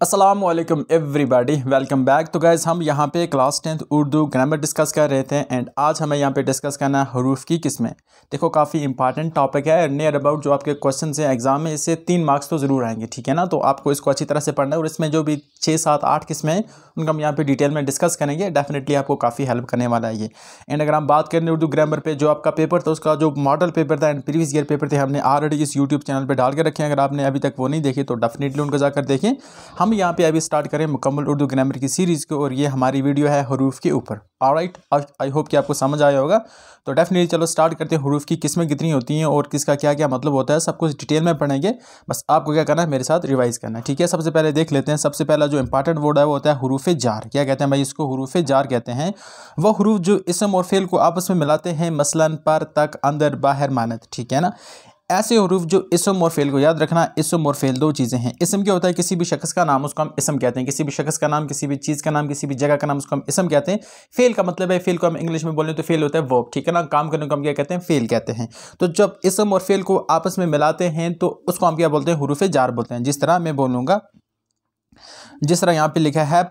अस्सलाम वालेकुम everybody, welcome back. तो गाइज़ हम यहाँ पे class 10th Urdu grammar discuss कर रहे थे एंड आज हमें यहाँ पे डिस्कस करना है हरूफ की किस्में। देखो काफ़ी इंपॉर्टेंट टॉपिक है, नियर अबाउट जो आपके क्वेश्चन हैं एग्जाम में, इससे 3 मार्क्स तो ज़रूर आएंगे, ठीक है ना। तो आपको इसको अच्छी तरह से पढ़ना है और इसमें जो भी 6, 7, 8 किस्में हैं उनका हम यहाँ पे डिटेल में डिस्कस करेंगे। डेफिनेटली आपको काफ़ी हेल्प करने वाला है ये। एंड अगर हम बात करें उर्दू ग्रामर पे, जो आपका पेपर था उसका जो मॉडल पेपर था एंड प्रीवियस ईयर पेपर थे, हमने ऑलरेडी इस यूट्यूब चैनल पर डाल के रखे हैं। अगर आपने अभी तक वो नहीं देखे तो डेफिनेटली उनको जाकर देखें। हम यहाँ पे अभी स्टार्ट करें मुकम्मल उर्दू ग्रामर की सीरीज़ को और ये हमारी वीडियो है हरूफ के ऊपर। ऑलराइट, आई होप कि आपको समझ आया होगा। तो डेफिनेटली चलो स्टार्ट करते हैं। हरूफ की किस्में कितनी होती हैं और किसका क्या क्या मतलब होता है, सब कुछ डिटेल में पढ़ेंगे। बस आपको क्या करना है, मेरे साथ रिवाइज करना है, ठीक है। सबसे पहले देख लेते हैं। सबसे पहला जो इंपॉर्टेंट वर्ड है वो होता है हरूफ जार। क्या कहते हैं भाई इसको? हरूफ जार कहते हैं वो हरूफ जो इसम और फेल को आपस में मिलाते हैं, मसलन पर, तक, अंदर, बाहर, मानद, ठीक है ना। ऐसे हरूफ जो इसम और फेल को याद रखना, इसम और फेल दो चीज़ें हैं। इसम क्या होता है? किसी भी शख्स का नाम, उसको हम इसम कहते हैं। किसी भी शख्स का नाम, किसी भी चीज़ का नाम, किसी भी जगह का नाम, उसको हम इसम कहते हैं। फेल का मतलब है, फेल को हम इंग्लिश में बोलें तो फेल होता है वर्ब, ठीक है ना। काम करने को हम क्या कहते हैं? फेल कहते हैं। तो जब इसम और फेल को आपस में मिलाते हैं तो उसको हम क्या बोलते हैं? हरूफ जार बोलते हैं। जिस तरह मैं बोलूँगा, जिस तरह यहाँ पे लिखा है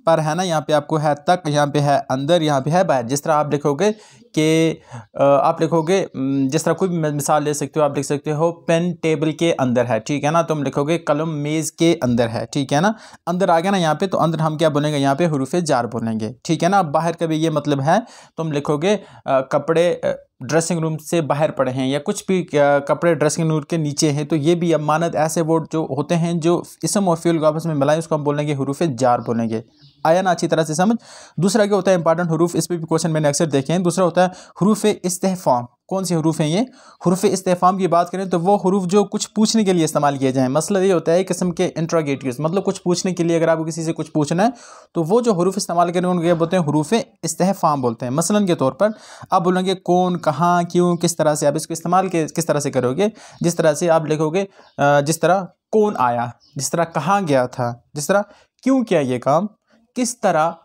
पर है ना, यहाँ पे आपको है तक, यहाँ पे है अंदर, यहाँ पे है बाहर। जिस तरह आप लिखोगे कि आप लिखोगे, जिस तरह कोई भी मिसाल ले सकते हो, आप लिख सकते हो पेन टेबल के अंदर है, ठीक है ना। तुम लिखोगे कलम मेज़ के अंदर है, ठीक है ना। अंदर आ गया ना यहाँ पे, तो अंदर हम क्या बोलेंगे? यहाँ पे हरूफ जार बोलेंगे, ठीक है ना। बाहर का भी ये मतलब है, तुम लिखोगे कपड़े ड्रेसिंग रूम से बाहर पड़े हैं, या कुछ भी कपड़े ड्रेसिंग रूम के नीचे हैं, तो ये भी अब मानद ऐसे वर्ड जो होते हैं जो इसम और फेल को आपस में मिलाएं, उसको हम बोलेंगे हरूफ जार बोलेंगे। आया ना अच्छी तरह से समझ? दूसरा क्या होता है इंपॉर्टेंट हरूफ, इस पर भी क्वेश्चन मैंने अक्सर देखे हैं। दूसरा होता है हरूफ इस्तेफाम। कौन सी हरूफ हैं ये? हरूफ इस्तेफाम की बात करें तो वो हरूफ जो कुछ पूछने के लिए इस्तेमाल किए जाएँ। मसला ये होता है किस्म के इंट्रोगेटिव्स, मतलब कुछ पूछने के लिए, अगर आपको किसी से कुछ पूछना है तो वो जो हरूफ इस्तेमाल करें उनको क्या बोलते हैं? हरूफ इस्तेफाम बोलते हैं। मसलन के तौर पर आप बोलेंगे कौन, कहाँ, क्यों, किस तरह से आप इसको इस्तेमाल किस तरह से करोगे? जिस तरह से आप लिखोगे, जिस तरह कौन आया, जिस तरह कहाँ गया था, जिस तरह क्यों किया ये काम, किस तरह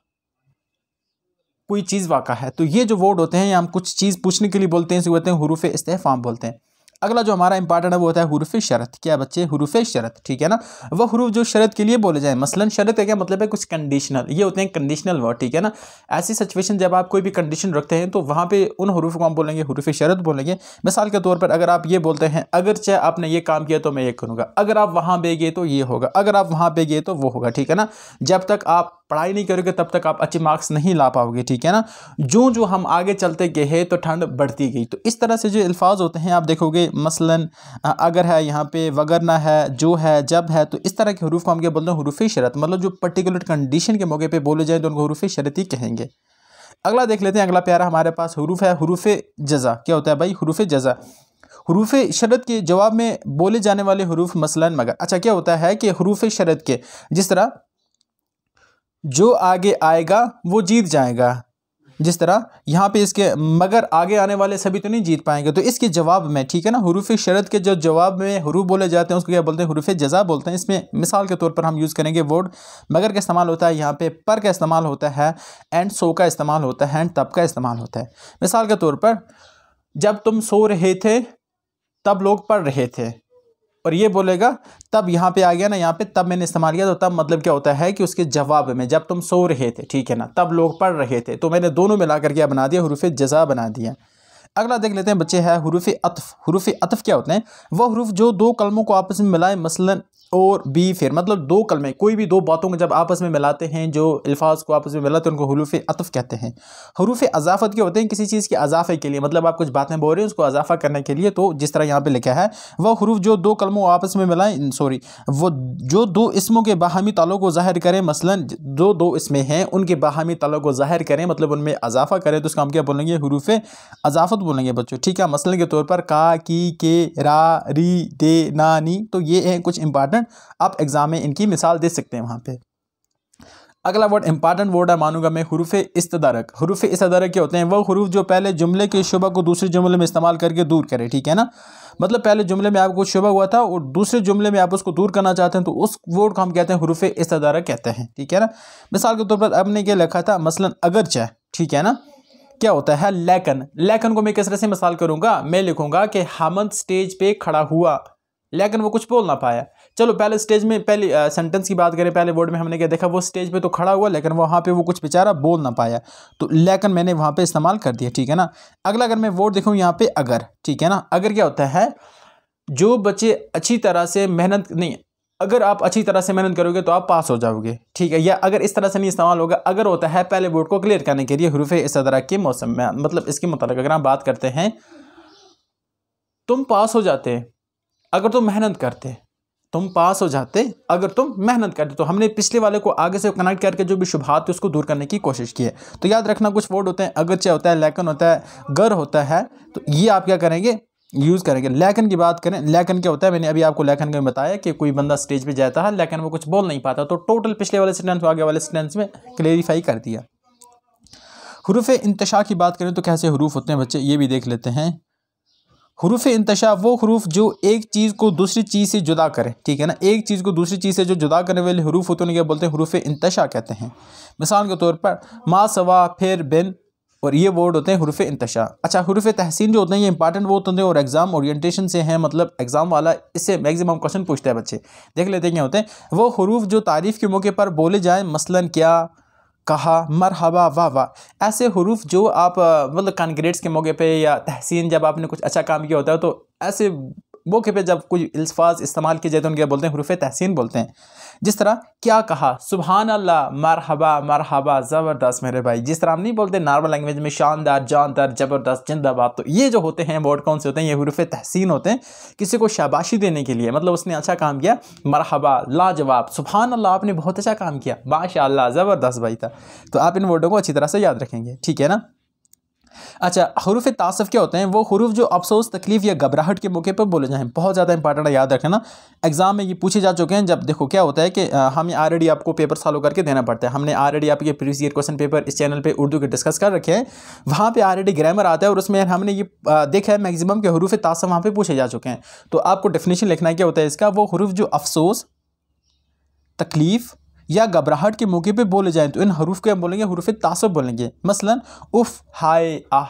कोई चीज़ वाक़ा है। तो ये जो वर्ड होते हैं, हम कुछ चीज़ पूछने के लिए बोलते हैं, इसे बोलते हैं हरूफ इस्तेफाम बोलते हैं। अगला जो हमारा इंपॉर्टेंट है वो होता है हरूफ शरत। क्या बच्चे? हरूफ शरत, ठीक है ना। वह हरूफ जो शरत के लिए बोले जाए। मसलन शरत है, क्या मतलब है? कुछ कंडीशनल, ये होते हैं कंडीशनल वर्ड, ठीक है ना। ऐसी सिचुएशन जब आप कोई भी कंडीशन रखते हैं तो वहाँ पे उन हरूफ को हम बोलेंगे हरूफ शरत बोलेंगे। मिसाल के तौर पर अगर आप ये बोलते हैं, अगर चाहे आपने ये काम किया तो मैं ये करूँगा, अगर आप वहाँ पे गए तो ये होगा, अगर आप वहाँ पे गए तो वो होगा, ठीक है ना। जब तक आप पढ़ाई नहीं करोगे तब तक आप अच्छे मार्क्स नहीं ला पाओगे, ठीक है ना। जो हम आगे चलते गए तो ठंड बढ़ती गई। तो इस तरह से जो अल्फाज होते हैं आप देखोगे, मसलन अगर है, यहाँ पे वगरना है, जो है, जब है, तो इस तरह के हरूफ को हम क्या बोलते हैं? हरूफ शरत। मतलब जो पर्टिकुलर कंडीशन के मौके पे बोले जाए तो उनको हरूफ शरत ही कहेंगे। अगला देख लेते हैं। अगला प्यारा हमारे पास हरूफ है हरूफ जज़ा। क्या होता है भाई? हरूफ जज़ा हरूफ शरत के जवाब में बोले जाने वाले हरूफ, मसलन मगर। अच्छा, क्या होता है कि हरूफ शरत के, जिस तरह जो आगे आएगा वो जीत जाएगा, जिस तरह यहाँ पे इसके मगर आगे आने वाले सभी तो नहीं जीत पाएंगे, तो इसके जवाब में, ठीक है ना, हरूफ शरत के जो जवाब में हरूफ बोले जाते हैं उसको क्या बोलते हैं? हरूफ जज़ा बोलते हैं। इसमें मिसाल के तौर पर हम यूज़ करेंगे वर्ड मगर का इस्तेमाल होता है, यहाँ पे पर का इस्तेमाल होता है, एंड सो का इस्तेमाल होता है, एंड तब का इस्तेमाल होता है। मिसाल के तौर पर जब तुम सो रहे थे तब लोग पढ़ रहे थे, और ये बोलेगा तब, यहाँ पे आ गया ना, यहाँ पे तब मैंने इस्तेमाल किया, तो तब मतलब क्या होता है कि उसके जवाब में जब तुम सो रहे थे, ठीक है ना, तब लोग पढ़ रहे थे, तो मैंने दोनों मिलाकर क्या बना दिया? हरूफ जज़ा बना दिया। अगला देख लेते हैं बच्चे है हरूफ अतफ। हरूफ अतफ क्या होते हैं? वह हरूफ जो दो कलमों को आपस में मिलाएं, मसलन और बी फिर, मतलब दो कलमे, कोई भी दो बातों को जब आपस में मिलाते हैं, जो अल्फाज को आपस में मिलाते हैं, उनको हरूफ अतफ कहते हैं। हरूफ अज़ाफ़त क्या होते हैं? किसी चीज़ के अज़ाफ़े के लिए, मतलब आप कुछ बातें बोल रहे हैं उसको अज़ाफ़ा करने के लिए। तो जिस तरह यहाँ पे लिखा है, वह हरूफ जो दो कलमों आपस में मिलाएं, वो जो दो इसमों के बाहमी ताल्लुक़ को ज़ाहिर करें, मसलन जो दो इसमें हैं उनके बाहमी ताल्लुक़ को ज़ाहिर करें, मतलब उनमें अज़ाफ़ा करें, तो उसका हम क्या बोलेंगे? हरूफ अज़ाफ़त बोलेंगे बच्चों, ठीक है। मसलन के तौर पर का, की, के, रा, री, दे, ना, नी। तो ये हैं कुछ इंपॉर्टेंट, आप एग्जाम में इनकी मिसाल दे सकते हैं वहाँ पे। अगला वर्ड इंपॉर्टेंट वर्ड है, मानूंगा मैं, हरूफ इस्तदरक। हरूफ इस्तदरक क्या होते हैं? वो हरूफ जो पहले जुमले के शुबा को दूसरे जुमले में इस्तेमाल करके दूर करे, ठीक है ना। मतलब पहले जुमले में आपको शुबा हुआ था और दूसरे जुमले में आप उसको दूर करना चाहते हैं, तो उस वर्ड को हम कहते हैं हरूफ इस्तदरक कहते हैं, ठीक है ना। मिसाल के तौर पर आपने क्या लिखा था, मसलन अगरचे, ठीक है ना। क्या होता है? लेकिन। लेकिन को मैं किस तरह से मिसाल करूंगा? मैं लिखूंगा कि हामिद स्टेज पे खड़ा हुआ, लेकिन वो कुछ बोल ना पाया। चलो पहले स्टेज में, पहले सेंटेंस की बात करें, पहले वर्ड में हमने क्या देखा, वो स्टेज पे तो खड़ा हुआ लेकिन वहाँ पे वो कुछ बेचारा बोल ना पाया, तो लेकिन मैंने वहाँ पे इस्तेमाल कर दिया, ठीक है ना। अगला अगर मैं वर्ड देखूँ यहाँ पे अगर, ठीक है ना, अगर क्या होता है, जो बच्चे अच्छी तरह से मेहनत नहीं, अगर आप अच्छी तरह से मेहनत करोगे तो आप पास हो जाओगे, ठीक है। या अगर इस तरह से नहीं इस्तेमाल होगा, अगर होता है पहले वर्ड को क्लियर करने के लिए हुरूफ इस्तदराक के मौसम में, मतलब इसके मुताबिक अगर हम बात करते हैं, तुम पास हो जाते अगर तुम मेहनत करते, तुम पास हो जाते अगर तुम मेहनत करते। तो हमने पिछले वाले को आगे से कनेक्ट करके जो भी शुबहात थे उसको दूर करने की कोशिश की है। तो याद रखना कुछ वर्ड होते हैं, अगरचे होता है, लेकिन होता है, गर होता है, तो ये आप क्या करेंगे, यूज़ करेंगे। लेकिन की बात करें, लेकिन क्या होता है, मैंने अभी आपको लेकिन का बताया कि कोई बंदा स्टेज पे जाता है लेकिन वो कुछ बोल नहीं पाता, तो टोटल पिछले वाले सेंटेंस को आगे वाले सेंटेंस में क्लेरिफाई कर दिया। हुरूफ इंतशा की बात करें तो कैसे हुरूफ होते हैं बच्चे, ये भी देख लेते हैं। हुरूफ इंतशा वो हुरूफ जो एक चीज़ को दूसरी चीज़ से जुदा करे, ठीक है ना, एक चीज़ को दूसरी चीज़ से जो जुदा करने वाले हुरूफ होते हैं क्या बोलते हैं, हुरूफ इंतशा कहते हैं। मिसाल के तौर पर मा, सवा, फिर, बिन, और ये वर्ड होते हैं हुरूफ इंतशा। अच्छा, हुरूफ तहसीन जो होते हैं ये इंपॉर्टेंट वो होते हैं और एग्जाम ओरिएंटेशन से हैं, मतलब एग्जाम वाला इससे मैक्सिमम क्वेश्चन पूछता है बच्चे। देख लेते हैं क्या होते हैं वो हुरूफ जो तारीफ़ के मौके पर बोले जाएँ, मसलन क्या, कहा, मरहबा, वाह वाह, ऐसे हुरूफ जो आप मतलब कांग्रेट्स के मौके पे या तहसीन जब आपने कुछ अच्छा काम किया होता है तो ऐसे मौके पे जब कोई अल्फाज इस्तेमाल किए जाते हैं उनके बोलते हैं हुरूफ तहसीन बोलते हैं। जिस तरह क्या कहा, सुभान अल्लाह, मरहबा, मरहबा, ज़बरदस्त मेरे भाई। जिस तरह हम नहीं बोलते नॉर्मल लैंग्वेज में शानदार, जानदार, ज़बरदस्त, जिंदाबाद, तो ये जो होते हैं वर्ड कौन से होते हैं, ये हुरूफ तहसीन होते हैं। किसी को शाबाशी देने के लिए, मतलब उसने अच्छा काम किया, मरहबा, लाजवाब, सुभान अल्लाह, आपने बहुत अच्छा काम किया, माशाअल्लाह, ज़बरदस्त भाई था। तो आप इन वर्डों को अच्छी तरह से याद रखेंगे, ठीक है ना। अच्छा, हुरूफ तासफ क्या होते हैं, वो हुरूफ जो अफसोस, तकलीफ या घबराहट के मौके पर बोले जाएं, बहुत ज़्यादा इंपॉर्टेंट है, याद रखना। एग्जाम में ये पूछे जा चुके हैं। जब देखो क्या होता है कि हमें ऑलरेडी आपको पेपर सॉल्व करके देना पड़ता है। हमने ऑलरेडी आपके प्रीवियस ईयर क्वेश्चन पेपर इस चैनल पे उर्दू के डिस्कस कर रखे हैं, वहाँ पे ऑलरेडी ग्रामर आता है और उसमें हमने ये देखा है मैक्सिमम के हुरूफ तासफ वहाँ पे पूछे जा चुके हैं। तो आपको डेफिनेशन लिखना है क्या होता है इसका, वो हुरूफ जो अफसोस, तकलीफ या घबराहट के मौके पे बोले जाएं तो इन हरूफ को हम बोलेंगे हुरूफ तासब बोलेंगे। मसलन उफ, हाय, आह,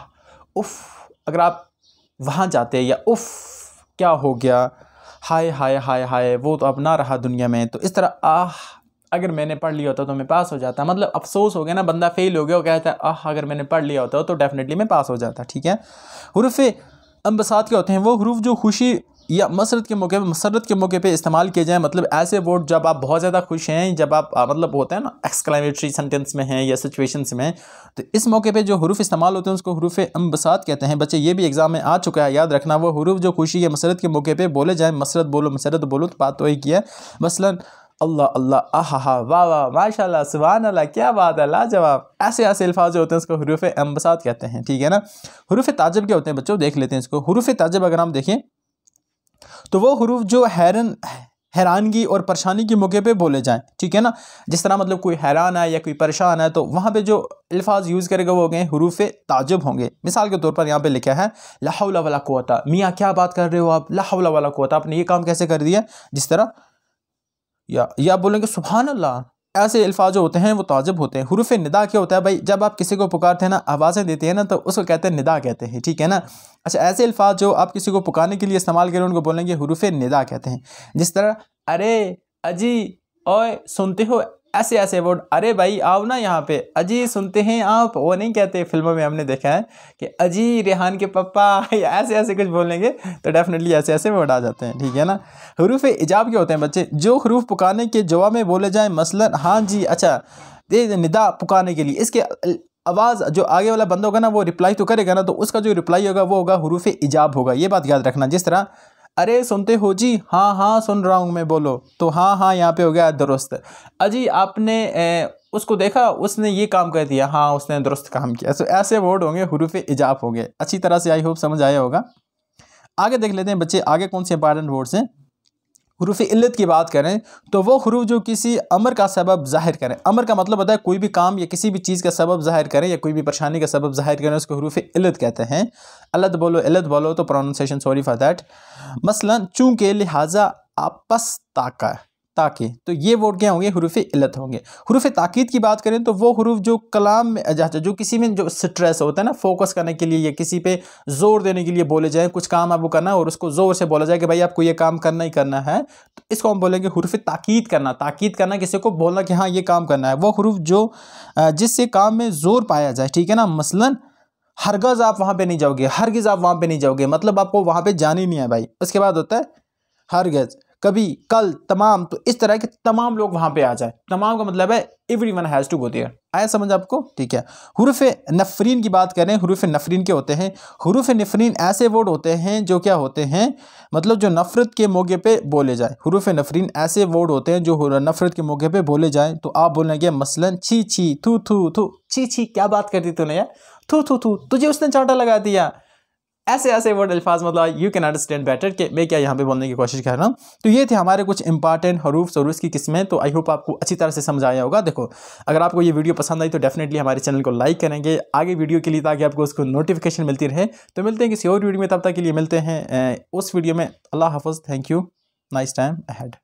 उफ, अगर आप वहाँ जाते हैं, या उफ क्या हो गया, हाय हाय हाय हाय, वो तो अब ना रहा दुनिया में, तो इस तरह आह अगर मैंने पढ़ लिया होता तो मैं पास हो जाता, मतलब अफसोस हो गया ना, बंदा फेल हो गया, वो कहता है आह अगर मैंने पढ़ लिया होता तो डेफिनेटली मैं पास हो जाता, ठीक है। हुरूफ अम्बसात क्या होते हैं, वो हुरूफ जो खुशी या मसरत के मौके पे इस्तेमाल किए जाएँ, मतलब ऐसे वर्ड जब आप बहुत ज़्यादा खुश हैं, जब आप मतलब होता है ना एक्सक्लेमेटरी सेंटेंस में हैं या सिचुएशंस में, तो इस मौके पे जो हुरूफ इस्तेमाल होते हैं उसको हुरूफ अम्बसात कहते हैं। बच्चे ये भी एग्जाम में आ चुका है, याद रखना। वो हुरूफ जो खुशी या मसरत के मौके पे बोले जाएँ, मसरत बोलो, मसरत बोलो, तो बात तो एक ही है। मसलन अल्लाह अल्लाह, आहा, वाह वाह, माशाल्लाह, सुभान अल्लाह, क्या बात है, लाजवाब, ऐसे ऐसे अल्फाज जो होते हैं उसको हुरूफ अम्बसात कहते हैं, ठीक है ना। हुरूफ ताजब क्या होते हैं बच्चों, देख लेते हैं इसको। हुरूफ ताजब अगर हम देखें तो वो हुरूफ जो हैरानगी और परेशानी के मौके पे बोले जाएं, ठीक है ना। जिस तरह मतलब कोई हैरान है या कोई परेशान है तो वहाँ पे जो अल्फाज यूज़ करेगा वो हो गए हुरूफ ताजुब होंगे। मिसाल के तौर पर यहाँ पे लिखा है ला हौला वला कुव्वता, मियाँ क्या बात कर रहे हो आप, ला हौला वला कुव्वता, आपने ये काम कैसे कर दिया। जिस तरह या बोलेंगे सुभान अल्लाह, ऐसे अल्फाज जो होते हैं वो ताजुब होते हैं। हुरूफ निदा क्या होता है भाई, जब आप किसी को पुकारते हैं ना, आवाज़ें देते हैं ना, तो उसको कहते हैं निदा कहते हैं, ठीक है ना। अच्छा, ऐसे अल्फाज जो आप किसी को पुकारने के लिए इस्तेमाल करें उनको बोलेंगे हुरूफ निदा कहते हैं। जिस तरह अरे, अजी, ओए, सुनते हो, ऐसे ऐसे वर्ड, अरे भाई आओ ना यहाँ पे, अजी सुनते हैं आप, वो नहीं कहते। फिल्मों में हमने देखा है कि अजी रेहान के पापा, या ऐसे ऐसे कुछ बोलेंगे तो डेफिनेटली ऐसे ऐसे वर्ड आ जाते हैं, ठीक है ना। हुरूफ इजाब के होते हैं बच्चे, जो हुरूफ पुकारने के जवाब में बोले जाएं, मसलन हाँ जी, अच्छा, दे निदा पुकारने के लिए, इसके आवाज़ जो आगे वाला बंदा होगा ना वो रिप्लाई तो करेगा ना, तो उसका जो रिप्लाई होगा वो होगा हुरूफ इजाब होगा, ये बात याद रखना। जिस तरह अरे सुनते हो जी, हाँ हाँ सुन रहा हूँ मैं, बोलो, तो हाँ हाँ यहाँ पे हो गया दुरुस्त। अजी आपने उसको देखा, उसने ये काम कर दिया, हाँ उसने दुरुस्त काम किया। तो ऐसे वर्ड होंगे हुरूफ इजाब हो गए। अच्छी तरह से आई होप समझ आया होगा। आगे देख लेते हैं बच्चे, आगे कौन से इंपॉर्टेंट वर्ड्स हैं। हुरूफ इल्लत की बात करें तो वो हुरूफ जो किसी अमर का सबब ज़ाहिर करें, अमर का मतलब होता है कोई भी काम या किसी भी चीज़ का सबब ज़ाहिर करें या कोई भी परेशानी का सबब ज़ाहिर करें, उसको हुरूफ इल्लत कहते हैं। अल्लत बोलो, इल्लत बोलो, तो प्रोनाउंसिएशन सॉरी फॉर दैट। मसलन चूँकि, लिहाजा, आपस, ताका, ताकि, तो ये वर्ड क्या होंगे, हुरूफ इल्लत होंगे। हुरूफ ताकीद की बात करें तो वो हुरूफ जो कलाम में जो किसी में जो स्ट्रेस होता है ना, फोकस करने के लिए या किसी पे जोर देने के लिए बोले जाए, कुछ काम आपको करना है और उसको जोर से बोला जाए कि भाई आपको ये काम करना ही करना है, तो इसको हम बोलेंगे हुरूफ ताकीद करना। ताकीद करना किसी को बोलना कि हाँ ये काम करना है, वो हुरूफ जो जिससे काम में जोर पाया जाए, ठीक है ना। मसलन हरगज़ आप वहाँ पे नहीं जाओगे, हरगिज़ आप वहाँ पे नहीं जाओगे, मतलब आपको वहाँ पे जाना ही नहीं है भाई। उसके बाद होता है हरगिज़, कभी, कल, तमाम, तो इस तरह के तमाम लोग वहाँ पे आ जाए। तमाम का मतलब है everyone has to go there. आया समझ आपको, ठीक है। हुरूफ नफरीन की बात करें, हुरूफ नफरीन क्या होते हैं, हुरूफ नफरीन ऐसे वर्ड होते हैं जो क्या होते हैं, मतलब जो नफ़रत के मौके पे बोले जाए। हुरूफ नफरीन ऐसे वर्ड होते हैं जो नफ़रत के मौके पे बोले जाए, तो आप बोलेंगे मसलन छी छी, थू थू थू, छी छी क्या बात करती तूने यार, थू थू थू, तुझे उसने चांटा लगा दिया। ऐसे ऐसे वर्ड अल्फाज, मतलब यू कैन अंडरस्टैंड बेटर कि मैं क्या यहाँ पे बोलने की कोशिश कर रहा हूँ। तो ये थे हमारे कुछ इंपॉर्टेंट हरूफ की किस्में। तो आई होप आपको अच्छी तरह से समझ आया होगा। देखो, अगर आपको ये वीडियो पसंद आई तो डेफिनेटली हमारे चैनल को लाइक करेंगे आगे वीडियो के लिए, ताकि आपको उसको नोटिफिकेशन मिलती रहे। तो मिलते हैं किसी और वीडियो में, तब तक के लिए मिलते हैं उस वीडियो में। अल्लाह हाफ़िज़, thank you, nice time ahead.